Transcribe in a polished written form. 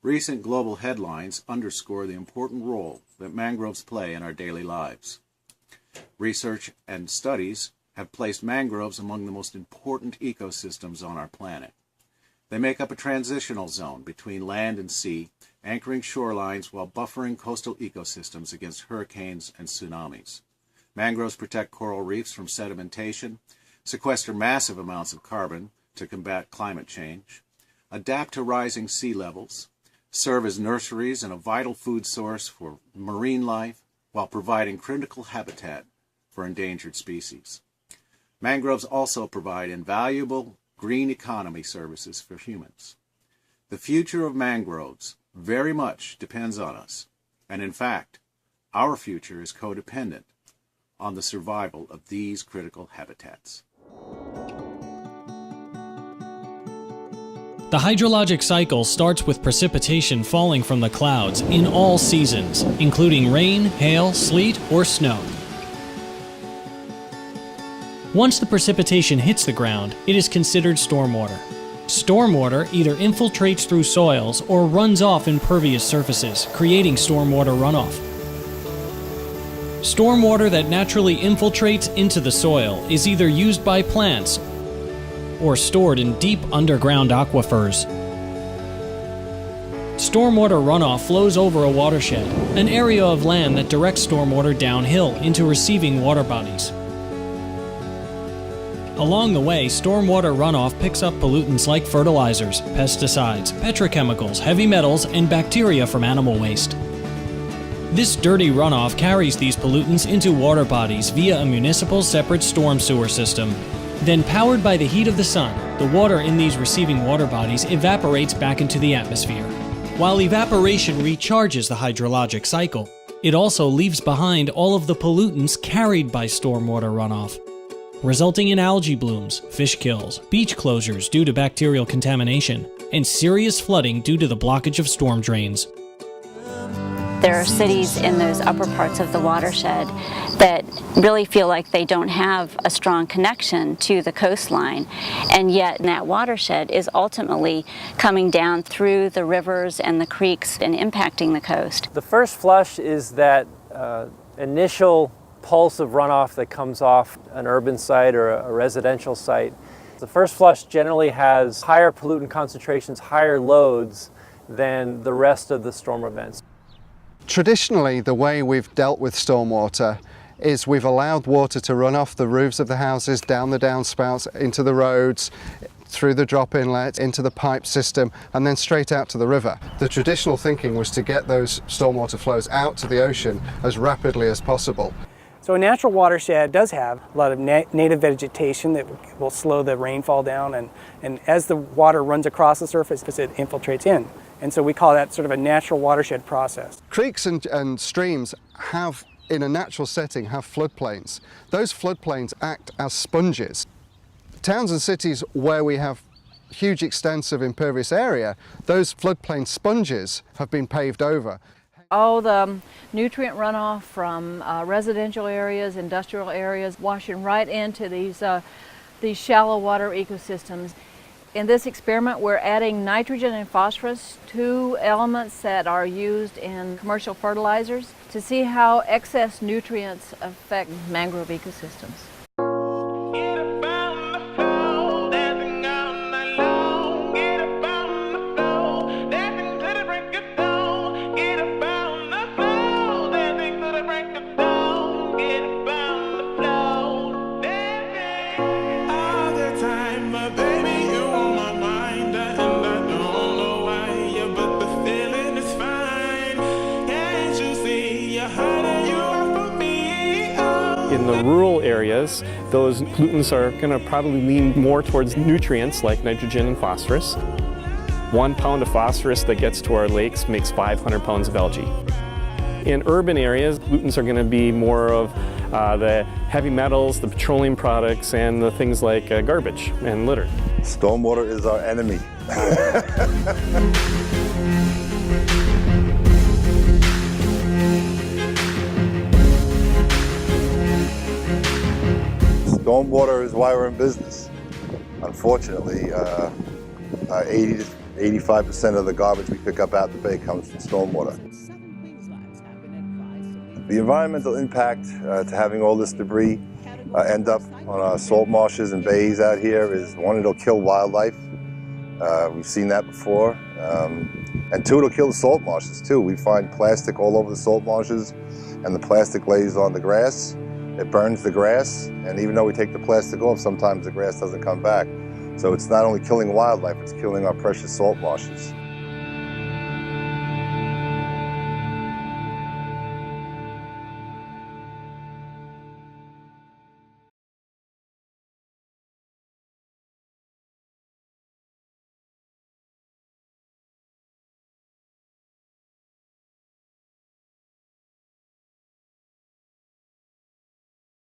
Recent global headlines underscore the important role that mangroves play in our daily lives. Research and studies have placed mangroves among the most important ecosystems on our planet. They make up a transitional zone between land and sea, anchoring shorelines while buffering coastal ecosystems against hurricanes and tsunamis. Mangroves protect coral reefs from sedimentation, sequester massive amounts of carbon to combat climate change, adapt to rising sea levels, serve as nurseries and a vital food source for marine life while providing critical habitat for endangered species. Mangroves also provide invaluable green economy services for humans. The future of mangroves very much depends on us, and in fact, our future is codependent on the survival of these critical habitats. The hydrologic cycle starts with precipitation falling from the clouds in all seasons, including rain, hail, sleet, or snow. Once the precipitation hits the ground, it is considered stormwater. Stormwater either infiltrates through soils or runs off impervious surfaces, creating stormwater runoff. Stormwater that naturally infiltrates into the soil is either used by plants or stored in deep underground aquifers. Stormwater runoff flows over a watershed, an area of land that directs stormwater downhill into receiving water bodies. Along the way, stormwater runoff picks up pollutants like fertilizers, pesticides, petrochemicals, heavy metals, and bacteria from animal waste. This dirty runoff carries these pollutants into water bodies via a municipal separate storm sewer system. Then, powered by the heat of the sun, the water in these receiving water bodies evaporates back into the atmosphere. While evaporation recharges the hydrologic cycle, it also leaves behind all of the pollutants carried by stormwater runoff, resulting in algae blooms, fish kills, beach closures due to bacterial contamination, and serious flooding due to the blockage of storm drains. There are cities in those upper parts of the watershed that really feel like they don't have a strong connection to the coastline, and yet that watershed is ultimately coming down through the rivers and the creeks and impacting the coast. The first flush is that initial pulse of runoff that comes off an urban site or a residential site. The first flush generally has higher pollutant concentrations, higher loads than the rest of the storm events. Traditionally, the way we've dealt with stormwater is we've allowed water to run off the roofs of the houses, down the downspouts, into the roads, through the drop inlet, into the pipe system, and then straight out to the river. The traditional thinking was to get those stormwater flows out to the ocean as rapidly as possible. So a natural watershed does have a lot of native vegetation that will slow the rainfall down, and as the water runs across the surface, it infiltrates in. And so we call that sort of a natural watershed process. Creeks and streams have, in a natural setting, have floodplains. Those floodplains act as sponges. Towns and cities where we have huge extensive impervious area, those floodplain sponges have been paved over. All the nutrient runoff from residential areas, industrial areas, washing right into these shallow water ecosystems. In this experiment, we're adding nitrogen and phosphorus, two elements that are used in commercial fertilizers, to see how excess nutrients affect mangrove ecosystems. In the rural areas, those pollutants are going to probably lean more towards nutrients like nitrogen and phosphorus. 1 pound of phosphorus that gets to our lakes makes 500 pounds of algae. In urban areas, pollutants are going to be more of the heavy metals, the petroleum products, and the things like garbage and litter. Stormwater is our enemy. Stormwater is why we're in business. Unfortunately, 80 85% of the garbage we pick up out the bay comes from stormwater. The environmental impact to having all this debris end up on our salt marshes and bays out here is, one, it'll kill wildlife. We've seen that before. And two, it'll kill the salt marshes too. We find plastic all over the salt marshes, and the plastic lays on the grass. It burns the grass, and even though we take the plastic off, sometimes the grass doesn't come back. So it's not only killing wildlife, it's killing our precious salt marshes.